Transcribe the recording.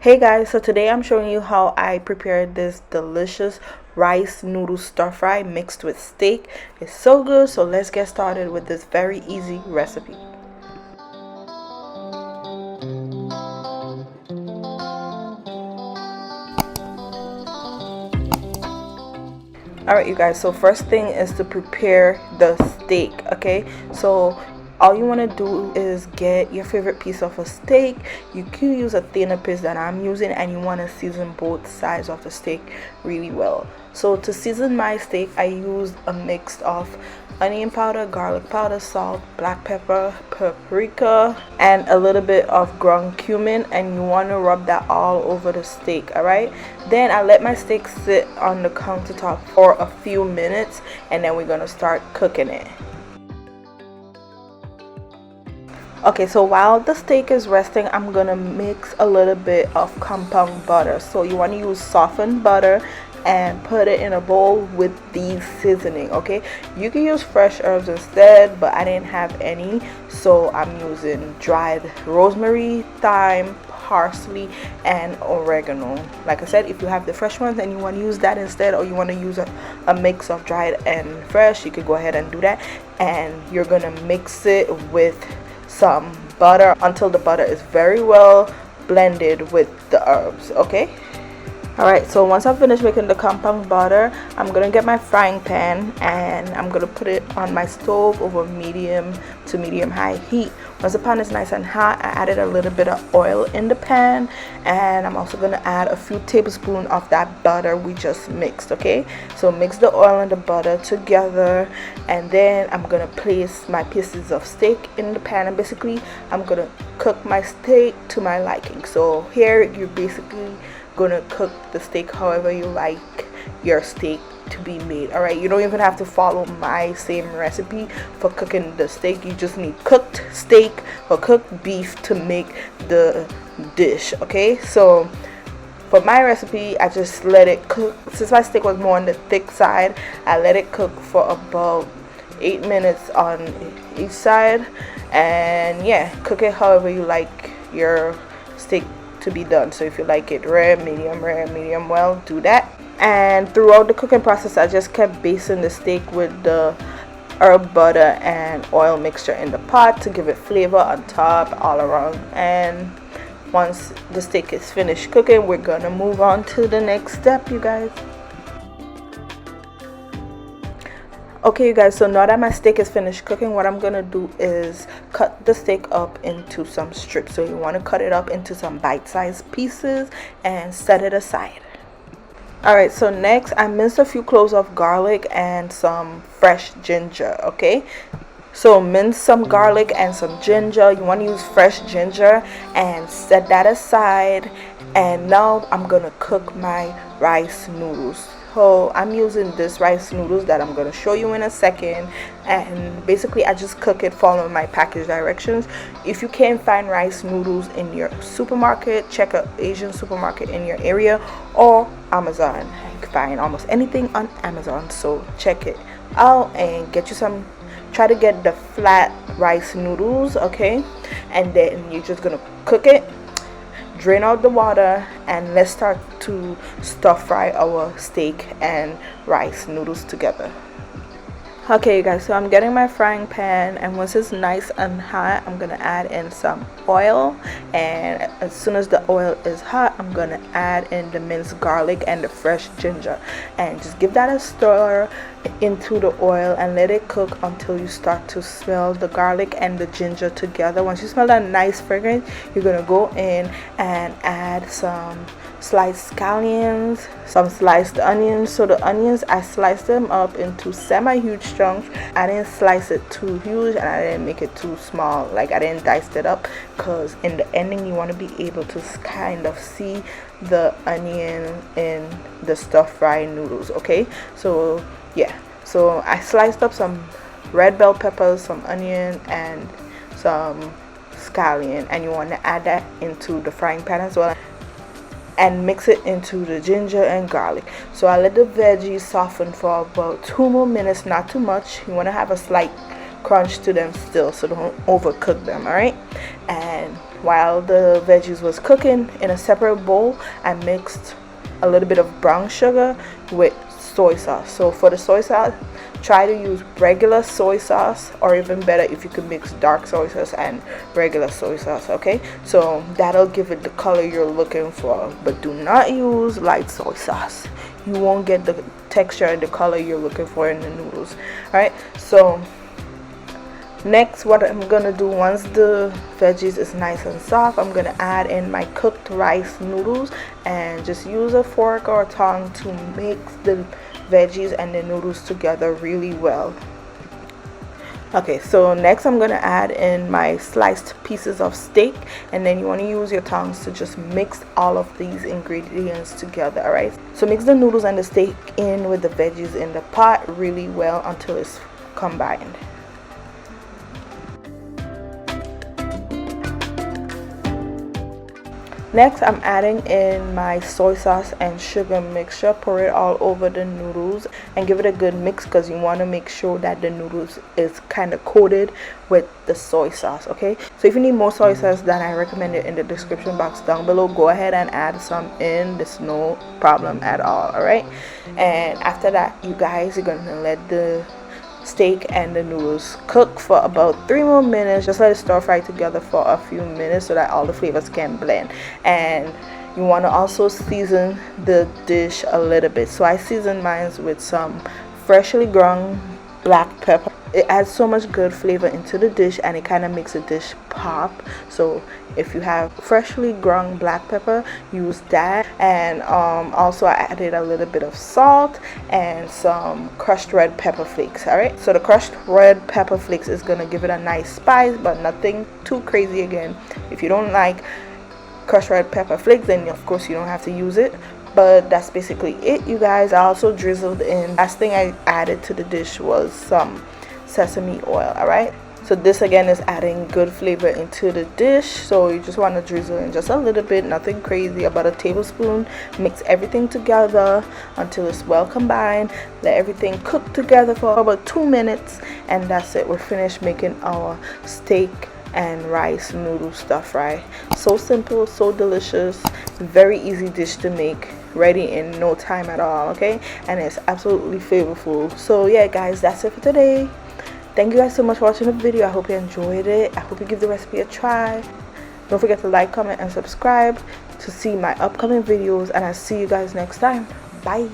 Hey guys, so today I'm showing you how I prepared this delicious rice noodle stir fry mixed with steak. It's so good, so let's get started with this very easy recipe. Alright you guys, so first thing is to prepare the steak. Okay, so all you want to do is get your favorite piece of a steak. You can use a thinner piece that I'm using, and you want to season both sides of the steak really well. So to season my steak, I used a mix of onion powder, garlic powder, salt, black pepper, paprika, and a little bit of ground cumin, and you want to rub that all over the steak. Alright, then I let my steak sit on the countertop for a few minutes, and then we're gonna start cooking it. Okay, so while the steak is resting, I'm gonna mix a little bit of compound butter. So you want to use softened butter and put it in a bowl with the seasoning. Okay, you can use fresh herbs instead, but I didn't have any, so I'm using dried rosemary, thyme, parsley, and oregano. Like I said, if you have the fresh ones and you want to use that instead, or you want to use a mix of dried and fresh, you could go ahead and do that. And you're gonna mix it with some butter until the butter is very well blended with the herbs. Okay, alright, so once I finish making the compound butter, I'm gonna get my frying pan and I'm gonna put it on my stove over medium to medium high heat. Once the pan is nice and hot, I added a little bit of oil in the pan, and I'm also gonna add a few tablespoons of that butter we just mixed. Okay, so mix the oil and the butter together, and then I'm gonna place my pieces of steak in the pan, and basically I'm gonna cook my steak to my liking. So here you're basically gonna cook the steak however you like your steak to be made. Alright, you don't even have to follow my same recipe for cooking the steak. You just need cooked steak or cooked beef to make the dish. Okay, so for my recipe, I just let it cook. Since my steak was more on the thick side, I let it cook for about 8 minutes on each side, and yeah, cook it however you like your steak to be done. So if you like it rare, medium well, do that. And throughout the cooking process, I just kept basting the steak with the herb butter and oil mixture in the pot to give it flavor on top, all around. And once the steak is finished cooking, we're gonna move on to the next step, you guys. Okay you guys, so now that my steak is finished cooking, what I'm gonna do is cut the steak up into some strips. So you want to cut it up into some bite-sized pieces and set it aside. Alright, so next I minced a few cloves of garlic and some fresh ginger. Okay, so mince some garlic and some ginger. You want to use fresh ginger, and set that aside. And now I'm gonna cook my rice noodles. So I'm using this rice noodles that I'm going to show you in a second, and basically I just cook it following my package directions. If you can't find rice noodles in your supermarket, check an Asian supermarket in your area or Amazon. You can find almost anything on Amazon, so check it out and get you some. Try to get the flat rice noodles. Okay, and then you're just going to cook it, drain out the water, and let's start to stir fry our steak and rice noodles together. Okay you guys, so I'm getting my frying pan, and once it's nice and hot, I'm gonna add in some oil, and as soon as the oil is hot, I'm gonna add in the minced garlic and the fresh ginger, and just give that a stir into the oil and let it cook until you start to smell the garlic and the ginger together. Once you smell that nice fragrance, you're gonna go in and add some sliced scallions, some sliced onions. So the onions, I sliced them up into semi-huge chunks. I didn't slice it too huge, and I didn't make it too small. Like I didn't dice it up, because in the ending you want to be able to kind of see the onion in the stir fry noodles. Okay, so yeah, so I sliced up some red bell peppers, some onion, and some scallion, and you want to add that into the frying pan as well, and mix it into the ginger and garlic. So I let the veggies soften for about 2 more minutes, not too much. You want to have a slight crunch to them still, so don't overcook them. Alright, and while the veggies was cooking, in a separate bowl I mixed a little bit of brown sugar with soy sauce. So for the soy sauce, try to use regular soy sauce, or even better if you can mix dark soy sauce and regular soy sauce. Okay, so that'll give it the color you're looking for, but do not use light soy sauce. You won't get the texture and the color you're looking for in the noodles. All right, so next what I'm gonna do, once the veggies is nice and soft, I'm gonna add in my cooked rice noodles and just use a fork or a tongue to mix the veggies and the noodles together really well. Okay, so next I'm gonna add in my sliced pieces of steak, and then you want to use your tongs to just mix all of these ingredients together. All right, so mix the noodles and the steak in with the veggies in the pot really well until it's combined. Next, I'm adding in my soy sauce and sugar mixture. Pour it all over the noodles and give it a good mix, because you want to make sure that the noodles is kind of coated with the soy sauce. Okay, so if you need more soy sauce, then I recommend it in the description box down below. Go ahead and add some in. There's no problem at all. All right, and after that, you guys, you're gonna let the steak and the noodles cook for about 3 more minutes. Just let it stir fry together for a few minutes so that all the flavors can blend. And you want to also season the dish a little bit. So I seasoned mine with some freshly ground black pepper. It adds so much good flavor into the dish, and it kind of makes the dish pop. So if you have freshly ground black pepper, use that. And also I added a little bit of salt and some crushed red pepper flakes. All right, so the crushed red pepper flakes is gonna give it a nice spice, but nothing too crazy. Again, if you don't like crushed red pepper flakes, then of course you don't have to use it. But that's basically it, you guys. I also drizzled in, last thing I added to the dish was some sesame oil. All right, so this again is adding good flavor into the dish. So you just want to drizzle in just a little bit, nothing crazy, about a tablespoon. Mix everything together until it's well combined. Let everything cook together for about 2 minutes, and that's it. We're finished making our steak and rice noodle stir fry. So simple, so delicious, very easy dish to make, ready in no time at all. Okay, and it's absolutely flavorful. So yeah guys, that's it for today. Thank you guys so much for watching the video. I hope you enjoyed it. I hope you give the recipe a try. Don't forget to like, comment, and subscribe to see my upcoming videos, and I'll see you guys next time. Bye.